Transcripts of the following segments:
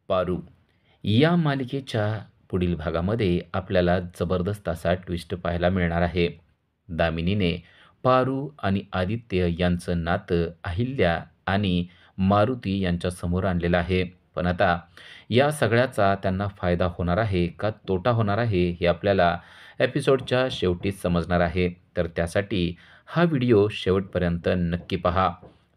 पारू या मालिकेच्या पुढील भागामध्ये आपल्याला जबरदस्त असा ट्विस्ट पाहायला मिळणार आहे. दामिनीने पारू आणि आदित्य यांचं नातं अहिल्या आणि मारुती यांच्यासमोर आणलेलं आहे. पण आता या सगळ्याचा त्यांना फायदा होणार आहे का तोटा होणार आहे हे आपल्याला एपिसोडच्या शेवटीच समजणार आहे. तर त्यासाठी हा व्हिडिओ शेवटपर्यंत नक्की पहा.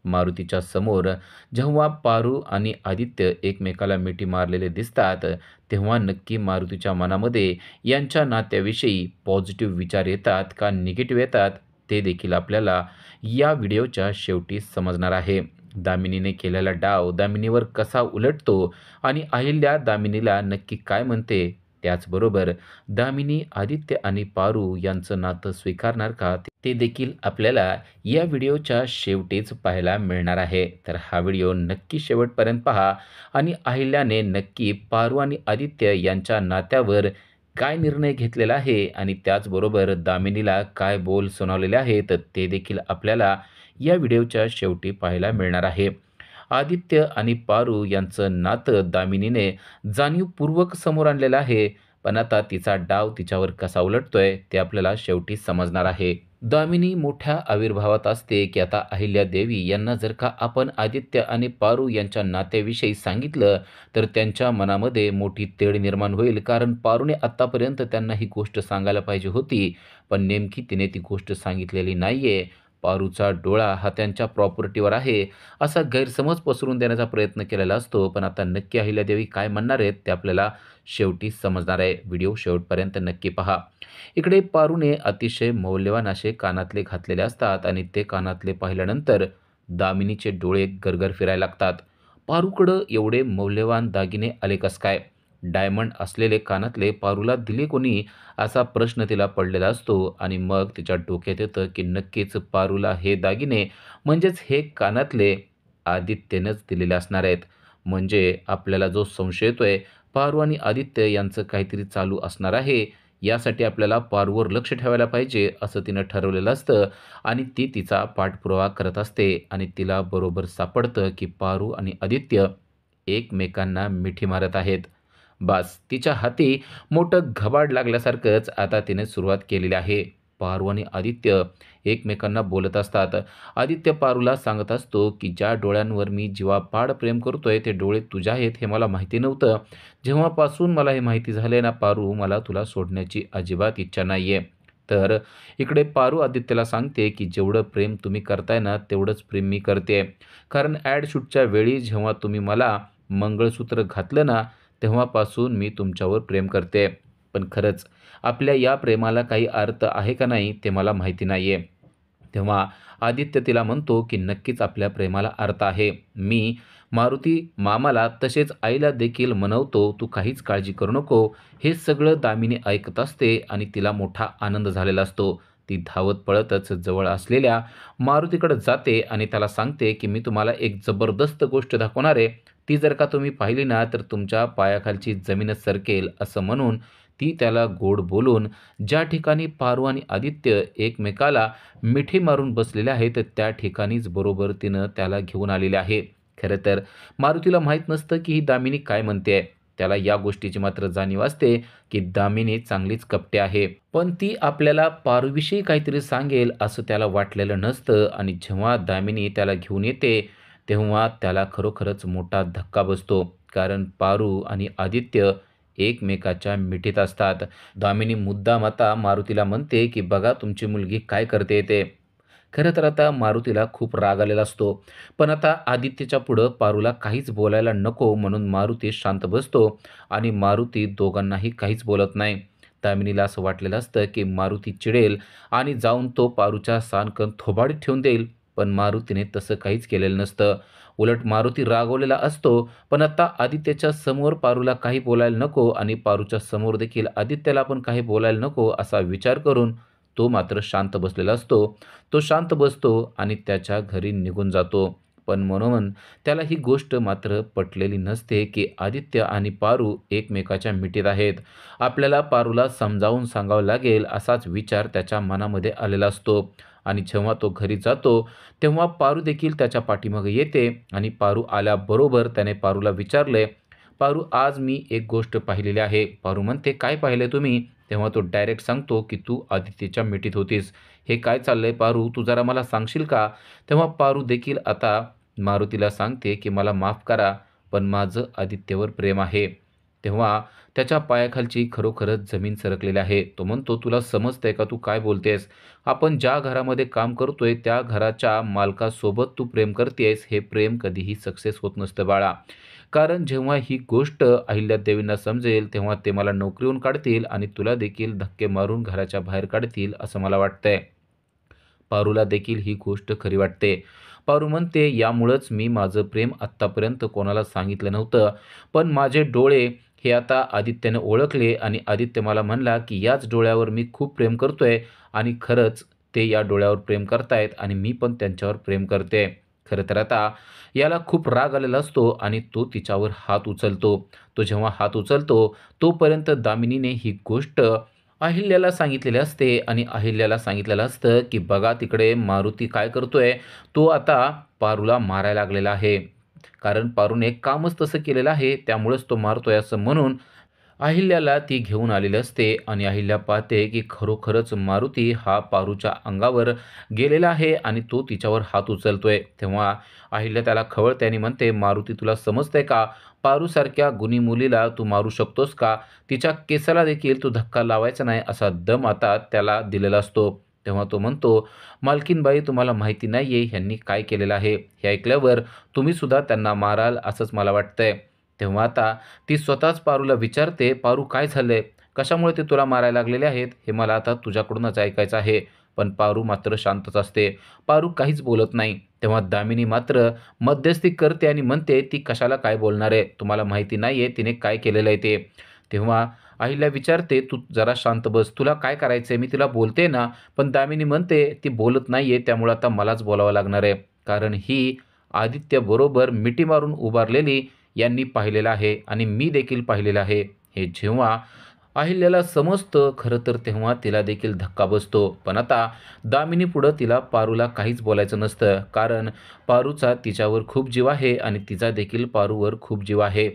मारुतीच्या समोर जेव्हा पारू आणि आदित्य एकमेकाला मिठी मारलेले दिसतात, तेव्हा नक्की मारुतीच्या मनामध्ये यांच्या नात्याविषयी पॉझिटिव्ह विचार येतात का निगेटिव्ह येतात, ते देखील आपल्याला या व्हिडिओच्या शेवटी समजणार आहे. दामिनीने केलेला डाव दामिनीवर कसा उलटतो आणि अहिल्या दामिनीला नक्की काय म्हणते, त्याचबरोबर दामिनी आदित्य आणि पारू यांचं नातं स्वीकारणार का, ते देखील आपल्याला या व्हिडिओच्या शेवटीच पाहायला मिळणार आहे. तर हा व्हिडिओ नक्की शेवटपर्यंत पहा आणि अहिल्याने नक्की पारू आणि आदित्य यांच्या नात्यावर काय निर्णय घेतलेला आहे आणि त्याचबरोबर दामिनीला काय बोल सुनावलेले आहेत, ते देखील आपल्याला या व्हिडिओच्या शेवटी पाहायला मिळणार आहे. आदित्य आणि पारू यांचं नातं दामिनीने जाणीवपूर्वक समोर आणलेलं आहे, पण आता तिचा डाव तिच्यावर कसा उलटतोय ते आपल्याला शेवटी समजणार आहे. दामिनी मोठ्या आविर्भावात असते की आता अहिल्यादेवी यांना जर का आपण आदित्य आणि पारू यांच्या नात्याविषयी सांगितलं तर त्यांच्या मनामध्ये मोठी तेढ निर्माण होईल, कारण पारूने आत्तापर्यंत त्यांना ही गोष्ट सांगायला पाहिजे होती, पण नेमकी तिने ती गोष्ट सांगितलेली नाहीये. पारूचा डोळा हा त्यांच्या प्रॉपर्टीवर आहे असा गैरसमज पसरून देण्याचा प्रयत्न केलेला असतो, पण आता नक्की अहिल्यादेवी काय म्हणणार आहेत ते आपल्याला शेवटी समजणार आहे. व्हिडिओ शेवटपर्यंत नक्की पहा. इकडे पारूने अतिशय मौल्यवान असे कानातले घातलेले असतात आणि ते कानातले पाहिल्यानंतर दामिनीचे डोळे गरगर फिरायला लागतात. पारूकडं एवढे मौल्यवान दागिने आले कस काय? डायमंड असलेले कानातले पारूला दिले कोणी, असा प्रश्न तिला पडलेला असतो आणि मग तिच्या डोक्यात येतं की नक्कीच पारूला हे दागिने म्हणजेच हे कानातले आदित्यनेच दिलेले असणार आहेत. म्हणजे आपल्याला जो संशय येतोय पारू आणि आदित्य यांचं काहीतरी चालू असणार आहे. यासाठी आपल्याला पारूवर लक्ष ठेवायला पाहिजे असं तिनं ठरवलेलं असतं आणि ती तिचा पाठपुरावा करत असते आणि तिला बरोबर सापडतं की पारू आणि आदित्य एकमेकांना मिठी मारत आहेत. बास तिच्या हाती मोठं घबाड लागल्यासारखंच आता तिने सुरुवात केलेली आहे. पारू आणि आदित्य एकमेकांना बोलत असतात. आदित्य पारूला सांगत असतो की ज्या डोळ्यांवर मी जीवापाड प्रेम करतोय ते डोळे तुझे आहेत हे मला माहिती नव्हतं. जेव्हापासून मला हे माहिती झाले ना पारू, मला तुला सोडण्याची अजिबात इच्छा नाहीये. तर इकडे पारू आदित्यला सांगते की जेवढं प्रेम तुम्ही करताय ना तेवढंच प्रेम मी करते. कारण ॲड शूटच्या वेळी जेव्हा तुम्ही मला मंगळसूत्र घातलं ना तेव्हापासून मी तुमच्यावर प्रेम करते. पण खरंच आपल्या या प्रेमाला काही अर्थ आहे का नाही ते मला माहिती नाहीये. तेव्हा आदित्य तिला म्हणतो की नक्कीच आपल्या प्रेमाला अर्थ आहे. मी मारुती मामाला तसेच आईला देखील मनवतो, तू काहीच काळजी करू नको. हे सगळं दामिनी ऐकत असते आणि तिला मोठा आनंद झालेला असतो. ती धावत पळतच जवळ असलेल्या मारुतीकडे जाते आणि त्याला सांगते की मी तुम्हाला एक जबरदस्त गोष्ट दाखवणार आहे. ती जर का तुम्ही पाहिली ना तर तुमच्या पायाखालची जमीनच सरकेल, असं म्हणून ती त्याला गोड बोलून ज्या ठिकाणी पारू आणि आदित्य एकमेकाला मिठी मारून बसलेले आहेत त्या ठिकाणीच बरोबर तिनं त्याला घेऊन आलेले आहे. खरं तर मारुतीला माहीत नसतं की ही दामिनी काय म्हणते. त्याला या गोष्टीची मात्र जाणीव असते की दामिनी चांगलीच कपटी आहे. पण ती आपल्याला पारूविषयी काहीतरी सांगेल असं त्याला वाटलेलं नसतं आणि जेव्हा दामिनी त्याला घेऊन येते तेव्हा त्याला खरोखरच मोठा धक्का बसतो. कारण पारू आणि आदित्य एकमेकाच्या मिठीत असतात. दामिनी मुद्दाम आता मारुतीला म्हणते की बघा तुमची मुलगी काय करते ते. खरं तर आता मारुतीला खूप राग आलेला असतो. पण आता आदित्यच्या पुढं पारूला काहीच बोलायला नको म्हणून मारुती शांत बसतो आणि मारुती दोघांनाही काहीच बोलत नाही. दामिनीला असं वाटलेलं असतं की मारुती चिडेल आणि जाऊन तो पारूच्या सानकन थोबाडीत ठेवून देईल. पण मारुतीने तसं काहीच केलेलं नसतं. उलट मारुती रागवलेला असतो. पण आता आदित्यच्या समोर पारूला काही बोलायला नको आणि पारूच्या समोर देखील आदित्यला पण काही बोलायला नको असा विचार करून तो मात्र शांत बसलेला असतो. तो शांत बसतो आणि त्याच्या घरी निघून जातो. पण मनोमन त्याला ही गोष्ट मात्र पटलेली नसते की आदित्य आणि पारू एकमेकाच्या मिठीत आहेत. आपल्याला पारूला समजावून सांगावं लागेल असाच विचार त्याच्या मनामध्ये आलेला असतो. आणि जेव्हा तो घरी जातो तेव्हा पारू देखील त्याच्या पाठीमागे येते आणि पारू आल्याबरोबर त्याने पारूला विचारले, पारू आज मी एक गोष्ट पाहिलेली आहे. पारू म्हणते, "काय पाहिलंय तुम्ही?" तेव्हा तो डायरेक्ट सांगतो, की "तू आदित्यच्या मिठीत होतीस." "हे काय चाललंय पारू? तू जरा मला सांगशील का?" तेव्हा पारू देखील आता मारुतीला सांगते, की "मला माफ करा, पण माझं आदित्यवर प्रेम आहे." तेव्हा त्याच्या पायाखालची खरोखरच जमीन सरकलेली आहे. तो म्हणतो, "तुला समजतंय का? तू काय बोलतेस? आपण ज्या घरामध्ये काम करतोय, त्या घराच्या मालकासोबत तू प्रेम करतेयस, हे प्रेम कधीही सक्सेस होत नसतं बाळा. कारण जेव्हा ही गोष्ट अहिल्यादेवींना समजेल, तेव्हा ते मला नोकरीहून काढतील आणि तुला देखील धक्के मारून घराच्या बाहेर काढतील, असं मला वाटतंय." पारूला देखील ही गोष्ट खरी वाटते. पारू म्हणते, "यामुळंच मी माझं प्रेम आत्तापर्यंत कोणाला सांगितलं नव्हतं. पण माझे डोळे हे आता आदित्यने ओळखले आणि आदित्य मला म्हणला, की याच डोळ्यावर मी खूप प्रेम करतोय आणि खरंच ते या डोळ्यावर प्रेम करतायत आणि मी पण त्यांच्यावर प्रेम करते." खरं तर आता याला खूप राग आलेला असतो आणि तो तिच्यावर हात उचलतो. तो जेव्हा हात उचलतो, तोपर्यंत दामिनीने ही गोष्ट अहिल्याला सांगितलेले असते आणि अहिल्याला सांगितलेलं असतं, की "बघा तिकडे मारुती काय करतोय, तो आता पारूला मारायला लागलेला आहे. कारण पारूने कामच तसं केलेलं आहे, त्यामुळेच तो मारतोय." असं म्हणून अहिल्याला ती घेऊन आलेली असते आणि अहिल्या पाहते, की खरोखरच मारुती हा पारूच्या अंगावर गेलेला आहे आणि तो तिच्यावर हात उचलतोय. तेव्हा अहिल्या त्याला खवळते आणि म्हणते, "मारुती तुला समजतंय का? पारूसारख्या गुणी मुलीला तू मारू शकतोस का? तिच्या केसाला देखील तू धक्का लावायचा नाही." असा दम आता त्याला दिलेला असतो. तेव्हा तो म्हणतो, "मालकीनबाई तुम्हाला माहिती नाहीये ह्यांनी काय केलेलं आहे. हे ऐकल्यावर तुम्ही सुद्धा त्यांना माराल असंच मला वाटतंय." तेव्हा आता ती स्वतःच पारूला विचारते, "पारू काय झालंय? कशामुळे ते तुला मारायला लागलेले आहेत? हे मला आता तुझ्याकडूनच ऐकायचं आहे." पण पारू मात्र शांतच असते. पारू काहीच बोलत नाही. तेव्हा दामिनी मात्र मध्यस्थी करते आणि म्हणते, "ती कशाला काय बोलणार आहे? तुम्हाला माहिती नाहीये तिने काय केलेलं आहे ते." तेव्हा अहिल्या विचारते, "तू जरा शांत बस. तुला काय करायचंय? मी तिला बोलते ना." पण दामिनी म्हणते, "ती बोलत नाहीये त्यामुळे आता मलाच बोलावं लागणार आहे." कारण ही आदित्यबरोबर मिठी मारून उभारलेली यांनी पाहिलेलं आहे आणि मी देखील पाहिलेलं आहे. हे जेव्हा अहिल्याला समजतं खरं तर तेव्हा तिला देखील धक्का बसतो. पण आता दामिनीपुढं तिला पारूला काहीच बोलायचं नसतं. कारण पारूचा तिच्यावर खूप जीव आहे आणि तिचा देखील पारूवर खूप जीव आहे.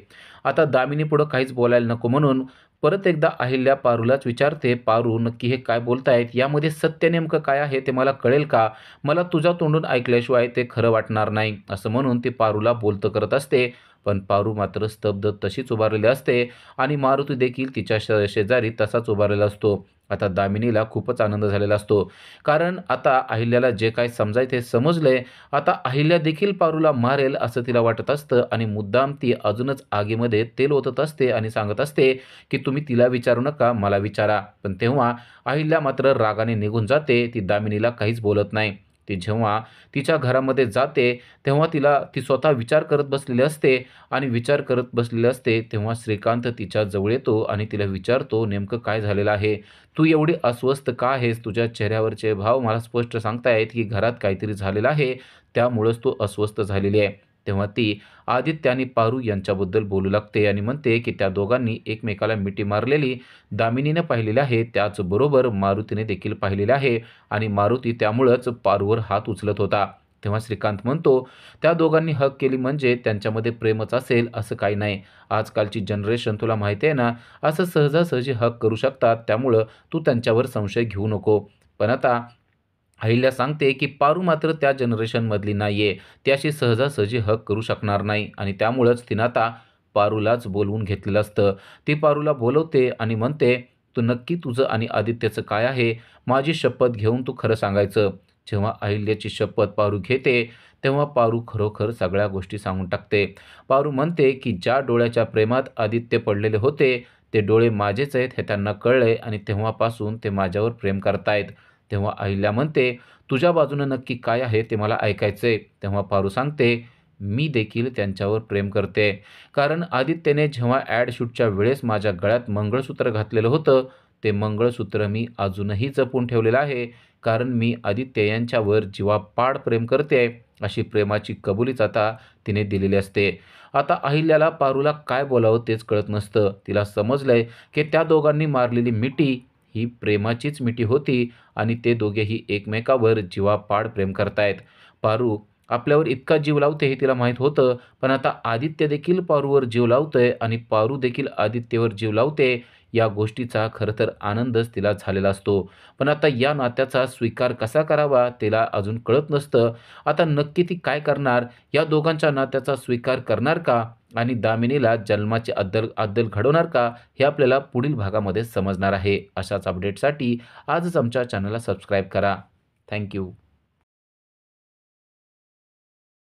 आता दामिनीपुढं काहीच बोलायला नको म्हणून परत एकदा अहिल्या पारूलाच विचारते, "पारू नक्की हे काय बोलतायत? यामध्ये सत्य नेमकं काय आहे ते मला कळेल का? मला तुझ्या तोंडून ऐकल्याशिवाय ते खरं वाटणार नाही." असं म्हणून ती पारूला बोलतं करत असते. पण पारू मात्र स्तब्ध तशीच उभारलेली असते आणि मारुती देखील तिच्या शेजारी तसाच उभारलेला असतो. आता दामिनीला खूपच आनंद झालेला असतो. कारण आता अहिल्याला जे काही समजायचे समजलंय. आता अहिल्या देखील पारूला मारेल असं तिला वाटत असतं आणि मुद्दाम ती अजूनच आगीमध्ये तेल ओतत असते आणि सांगत असते, की "तुम्ही तिला विचारू नका, मला विचारा." पण तेव्हा अहिल्या मात्र रागाने निघून जाते. ती दामिनीला काहीच बोलत नाही. ती जेव्हा तिच्या घरामध्ये जाते, तेव्हा ती स्वतः विचार करत बसलेली असते आणि विचार करत बसलेली असते, तेव्हा श्रीकांत तिच्या जवळ येतो आणि तिला विचारतो, "नेमकं काय झालेलं आहे? तू एवढी अस्वस्थ का आहेस? तुझ्या चेहऱ्यावरचे भाव मला स्पष्ट सांगतायत, की घरात काहीतरी झालेलं आहे, त्यामुळंच तू अस्वस्थ झालेली आहे." तेव्हा ती आदित्य आणि पारू यांच्याबद्दल बोलू लागते आणि म्हणते, की त्या दोघांनी एकमेकाला मिठी मारलेली दामिनीने पाहिलेली आहे, त्याचबरोबर मारुतीने देखील पाहिलेले आहे आणि मारुती त्यामुळंच पारूवर हात उचलत होता. तेव्हा श्रीकांत म्हणतो, "त्या दोघांनी हग केली म्हणजे त्यांच्यामध्ये प्रेमच असेल असं काही नाही. आजकालची जनरेशन तुला माहिती आहे ना, असं सहजासहजी हग करू शकतात. त्यामुळं तू त्यांच्यावर संशय घेऊ नको." पण आता अहिल्या सांगते, की पारू मात्र त्या जनरेशनमधली नाहीये. ती अशी सहजासहजी हग करू शकणार नाही आणि त्यामुळंच तिनं आता पारूलाच बोलवून घेतलेलं असतं. ती पारूला बोलवते आणि म्हणते, "तू नक्की तुझं आणि आदित्यचं काय आहे? माझी शपथ घेऊन तू खरं सांगायचं." जेव्हा अहिल्याची शपथ पारू घेते, तेव्हा पारू खरोखर सगळ्या गोष्टी सांगून टाकते. पारू म्हणते, की "ज्या डोळ्याच्या प्रेमात आदित्य पडलेले होते, ते डोळे माझेच आहेत हे त्यांना कळलंय आणि तेव्हापासून ते माझ्यावर प्रेम करतायत." तेव्हा अहिल्या म्हणते, "तुझ्या बाजूनं नक्की काय आहे ते मला ऐकायचंय." तेव्हा पारू सांगते, "मी देखील त्यांच्यावर प्रेम करते. कारण आदित्यने जेव्हा ॲड शूटच्या वेळेस माझ्या गळ्यात मंगळसूत्र घातलेलं होतं, ते मंगळसूत्र मी अजूनही जपून ठेवलेलं आहे. कारण मी आदित्य यांच्यावर जीवापाड प्रेम करते." अशी प्रेमाची कबुलीच आता तिने दिलेली असते. आता अहिल्याला पारूला काय बोलावं तेच कळत नसतं. तिला समजलंय, की त्या दोघांनी मारलेली मिठी ही प्रेमाचीच मिठी होती आणि ते दोघेही एकमेकावर जीवापाड प्रेम करतायत. पारू आपल्यावर इतका जीव लावते हे तिला माहीत होतं. पण आता आदित्य देखील पारूवर जीव लावतोय आणि पारू देखील आदित्यवर जीव लावते. या गोष्टीचा खरं तर आनंदच तिला झालेला असतो. पण आता या नात्याचा स्वीकार कसा करावा तिला अजून कळत नसतं. आता नक्की ती काय करणार? या दोघांच्या नात्याचा स्वीकार करणार का? आणि दामिनीला जन्माची अद्दल अद्दल घडवणार का? हे आपल्याला पुढील भागामध्ये समजणार आहे. अशाच अपडेटसाठी आजच आमच्या चॅनलला सबस्क्राईब करा. थँक